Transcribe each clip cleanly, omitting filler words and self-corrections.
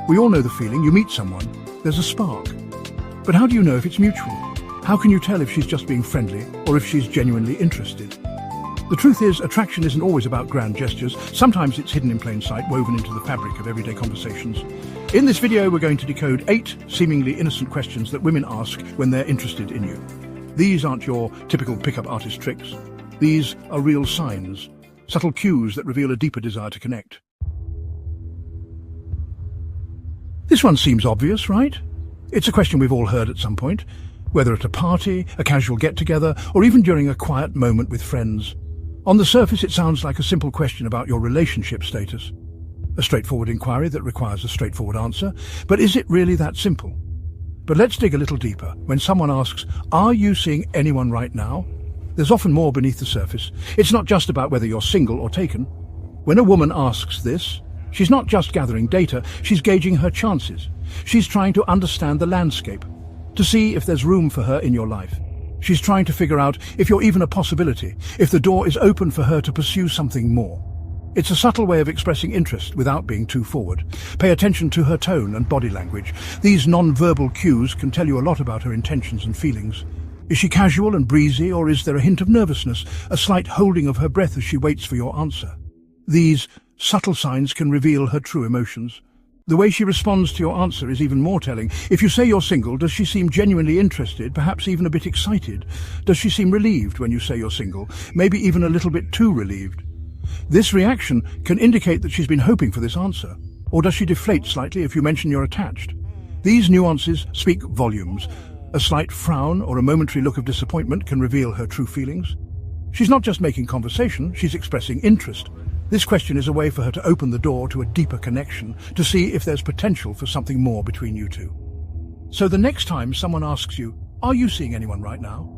We all know the feeling. You meet someone, there's a spark. But how do you know if it's mutual? How can you tell if she's just being friendly or if she's genuinely interested? The truth is, attraction isn't always about grand gestures. Sometimes it's hidden in plain sight, woven into the fabric of everyday conversations. In this video, we're going to decode 8 seemingly innocent questions that women ask when they're interested in you. These aren't your typical pickup artist tricks. These are real signs, subtle cues that reveal a deeper desire to connect. This one seems obvious, right? It's a question we've all heard at some point, whether at a party, a casual get-together, or even during a quiet moment with friends. On the surface, it sounds like a simple question about your relationship status. A straightforward inquiry that requires a straightforward answer. But is it really that simple? But let's dig a little deeper. When someone asks, "Are you seeing anyone right now?" there's often more beneath the surface. It's not just about whether you're single or taken. When a woman asks this, she's not just gathering data, she's gauging her chances. She's trying to understand the landscape, to see if there's room for her in your life. She's trying to figure out if you're even a possibility, if the door is open for her to pursue something more. It's a subtle way of expressing interest without being too forward. Pay attention to her tone and body language. These non-verbal cues can tell you a lot about her intentions and feelings. Is she casual and breezy, or is there a hint of nervousness, a slight holding of her breath as she waits for your answer? These subtle signs can reveal her true emotions. The way she responds to your answer is even more telling. If you say you're single, does she seem genuinely interested, perhaps even a bit excited? Does she seem relieved when you say you're single, maybe even a little bit too relieved? This reaction can indicate that she's been hoping for this answer. Or does she deflate slightly if you mention you're attached? These nuances speak volumes. A slight frown or a momentary look of disappointment can reveal her true feelings. She's not just making conversation, she's expressing interest. This question is a way for her to open the door to a deeper connection, to see if there's potential for something more between you two. So the next time someone asks you, "Are you seeing anyone right now?"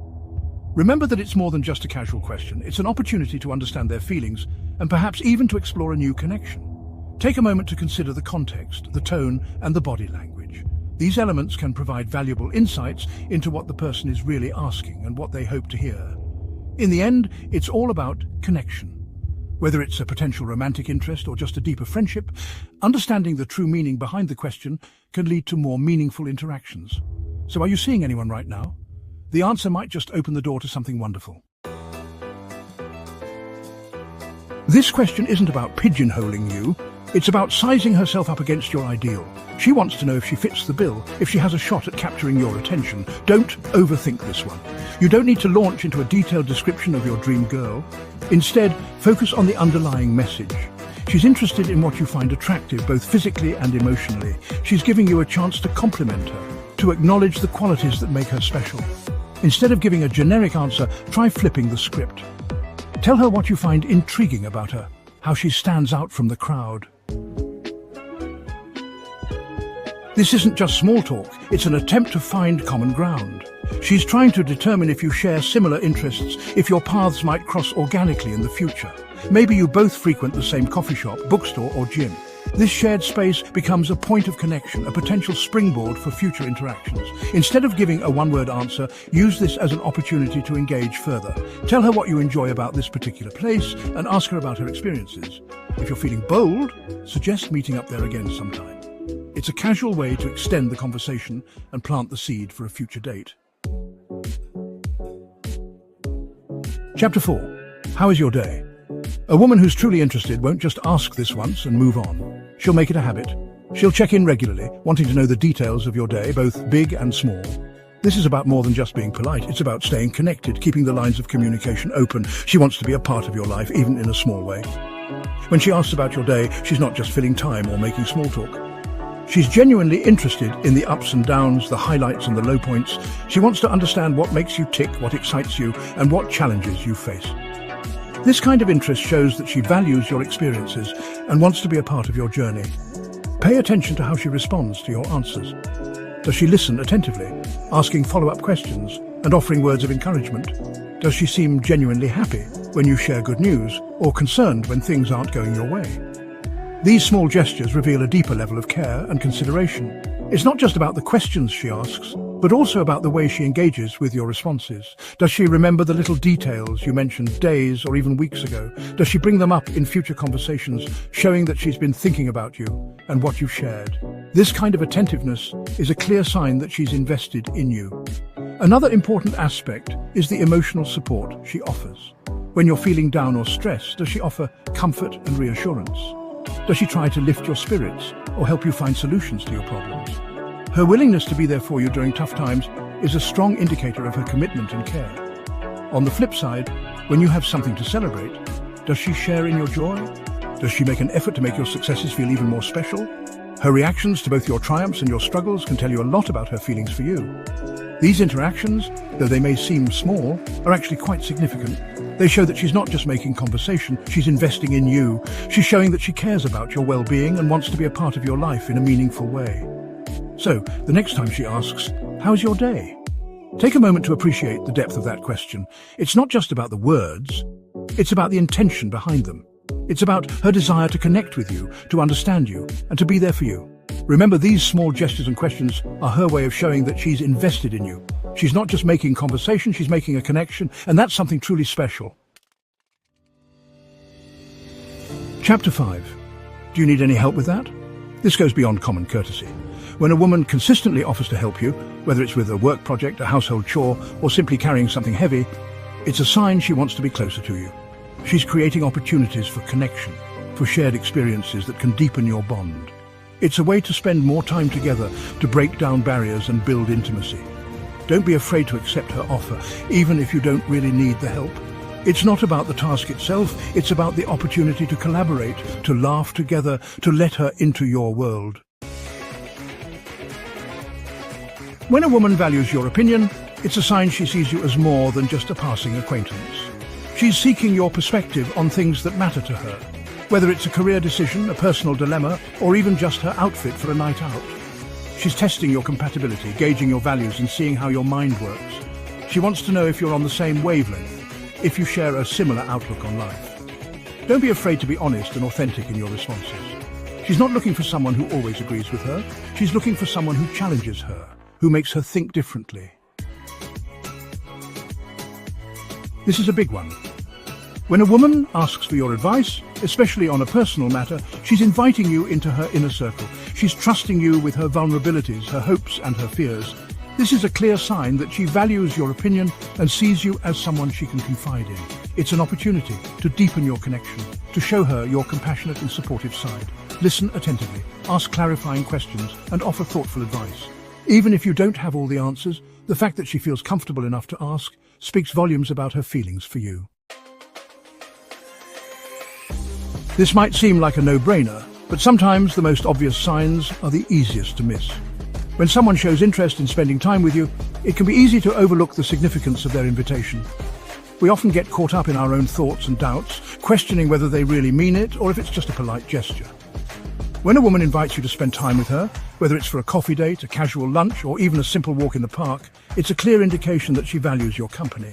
remember that it's more than just a casual question. It's an opportunity to understand their feelings and perhaps even to explore a new connection. Take a moment to consider the context, the tone, and the body language. These elements can provide valuable insights into what the person is really asking and what they hope to hear. In the end, it's all about connection. Whether it's a potential romantic interest or just a deeper friendship, understanding the true meaning behind the question can lead to more meaningful interactions. So are you seeing anyone right now? The answer might just open the door to something wonderful. This question isn't about pigeonholing you. It's about sizing herself up against your ideal. She wants to know if she fits the bill, if she has a shot at capturing your attention. Don't overthink this one. You don't need to launch into a detailed description of your dream girl. Instead, focus on the underlying message. She's interested in what you find attractive, both physically and emotionally. She's giving you a chance to compliment her, to acknowledge the qualities that make her special. Instead of giving a generic answer, try flipping the script. Tell her what you find intriguing about her, how she stands out from the crowd. This isn't just small talk, it's an attempt to find common ground. She's trying to determine if you share similar interests, if your paths might cross organically in the future. Maybe you both frequent the same coffee shop, bookstore, or gym. This shared space becomes a point of connection, a potential springboard for future interactions. Instead of giving a one-word answer, use this as an opportunity to engage further. Tell her what you enjoy about this particular place and ask her about her experiences. If you're feeling bold, suggest meeting up there again sometime. It's a casual way to extend the conversation and plant the seed for a future date. Chapter 4. How is your day? A woman who's truly interested won't just ask this once and move on. She'll make it a habit. She'll check in regularly, wanting to know the details of your day, both big and small. This is about more than just being polite. It's about staying connected, keeping the lines of communication open. She wants to be a part of your life, even in a small way. When she asks about your day, she's not just filling time or making small talk. She's genuinely interested in the ups and downs, the highlights and the low points. She wants to understand what makes you tick, what excites you, and what challenges you face. This kind of interest shows that she values your experiences and wants to be a part of your journey. Pay attention to how she responds to your answers. Does she listen attentively, asking follow-up questions and offering words of encouragement? Does she seem genuinely happy when you share good news, or concerned when things aren't going your way? These small gestures reveal a deeper level of care and consideration. It's not just about the questions she asks, but also about the way she engages with your responses. Does she remember the little details you mentioned days or even weeks ago? Does she bring them up in future conversations, showing that she's been thinking about you and what you've shared? This kind of attentiveness is a clear sign that she's invested in you. Another important aspect is the emotional support she offers. When you're feeling down or stressed, does she offer comfort and reassurance? Does she try to lift your spirits or help you find solutions to your problems? Her willingness to be there for you during tough times is a strong indicator of her commitment and care. On the flip side, when you have something to celebrate, does she share in your joy? Does she make an effort to make your successes feel even more special? Her reactions to both your triumphs and your struggles can tell you a lot about her feelings for you. These interactions, though they may seem small, are actually quite significant. They show that she's not just making conversation, she's investing in you. She's showing that she cares about your well-being and wants to be a part of your life in a meaningful way. So, the next time she asks, "How's your day?" take a moment to appreciate the depth of that question. It's not just about the words, it's about the intention behind them. It's about her desire to connect with you, to understand you, and to be there for you. Remember, these small gestures and questions are her way of showing that she's invested in you. She's not just making conversation, she's making a connection, and that's something truly special. Chapter 5. Do you need any help with that? This goes beyond common courtesy. When a woman consistently offers to help you, whether it's with a work project, a household chore, or simply carrying something heavy, it's a sign she wants to be closer to you. She's creating opportunities for connection, for shared experiences that can deepen your bond. It's a way to spend more time together, to break down barriers and build intimacy. Don't be afraid to accept her offer, even if you don't really need the help. It's not about the task itself, it's about the opportunity to collaborate, to laugh together, to let her into your world. When a woman values your opinion, it's a sign she sees you as more than just a passing acquaintance. She's seeking your perspective on things that matter to her, whether it's a career decision, a personal dilemma, or even just her outfit for a night out. She's testing your compatibility, gauging your values and seeing how your mind works. She wants to know if you're on the same wavelength, if you share a similar outlook on life. Don't be afraid to be honest and authentic in your responses. She's not looking for someone who always agrees with her. She's looking for someone who challenges her, who makes her think differently. This is a big one. When a woman asks for your advice, especially on a personal matter, she's inviting you into her inner circle. She's trusting you with her vulnerabilities, her hopes and her fears. This is a clear sign that she values your opinion and sees you as someone she can confide in. It's an opportunity to deepen your connection, to show her your compassionate and supportive side. Listen attentively, ask clarifying questions, and offer thoughtful advice. Even if you don't have all the answers, the fact that she feels comfortable enough to ask speaks volumes about her feelings for you. This might seem like a no-brainer, but sometimes the most obvious signs are the easiest to miss. When someone shows interest in spending time with you, it can be easy to overlook the significance of their invitation. We often get caught up in our own thoughts and doubts, questioning whether they really mean it or if it's just a polite gesture. When a woman invites you to spend time with her, whether it's for a coffee date, a casual lunch, or even a simple walk in the park, it's a clear indication that she values your company.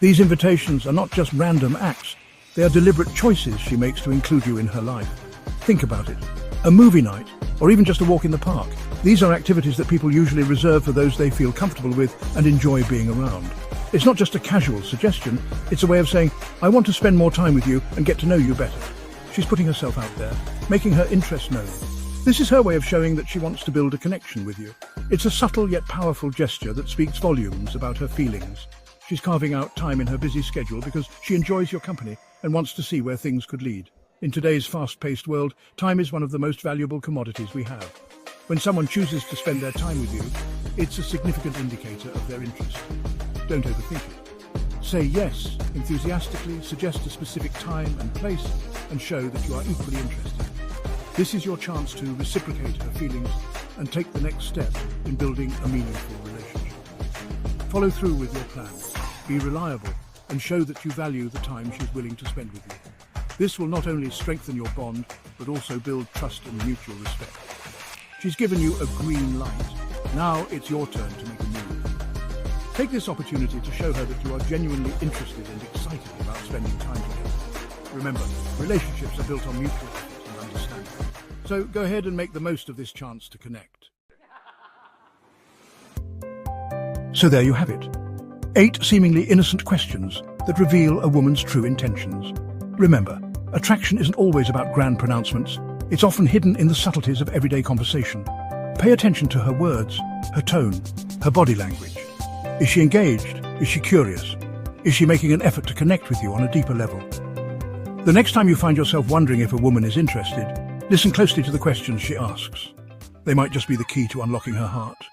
These invitations are not just random acts, they are deliberate choices she makes to include you in her life. Think about it. A movie night, or even just a walk in the park. These are activities that people usually reserve for those they feel comfortable with and enjoy being around. It's not just a casual suggestion, it's a way of saying, I want to spend more time with you and get to know you better. She's putting herself out there, making her interest known. This is her way of showing that she wants to build a connection with you. It's a subtle yet powerful gesture that speaks volumes about her feelings. She's carving out time in her busy schedule because she enjoys your company and wants to see where things could lead. In today's fast-paced world, time is one of the most valuable commodities we have. When someone chooses to spend their time with you, it's a significant indicator of their interest. Don't overthink it. Say yes enthusiastically, suggest a specific time and place, and show that you are equally interested. This is your chance to reciprocate her feelings and take the next step in building a meaningful relationship. Follow through with your plans, be reliable, and show that you value the time she's willing to spend with you. This will not only strengthen your bond, but also build trust and mutual respect. She's given you a green light. Now it's your turn to make a move. Take this opportunity to show her that you are genuinely interested and excited about spending time together. Remember, relationships are built on mutual effort and understanding. So go ahead and make the most of this chance to connect. So there you have it. 8 seemingly innocent questions that reveal a woman's true intentions. Remember, attraction isn't always about grand pronouncements. It's often hidden in the subtleties of everyday conversation. Pay attention to her words, her tone, her body language. Is she engaged? Is she curious? Is she making an effort to connect with you on a deeper level? The next time you find yourself wondering if a woman is interested, listen closely to the questions she asks. They might just be the key to unlocking her heart.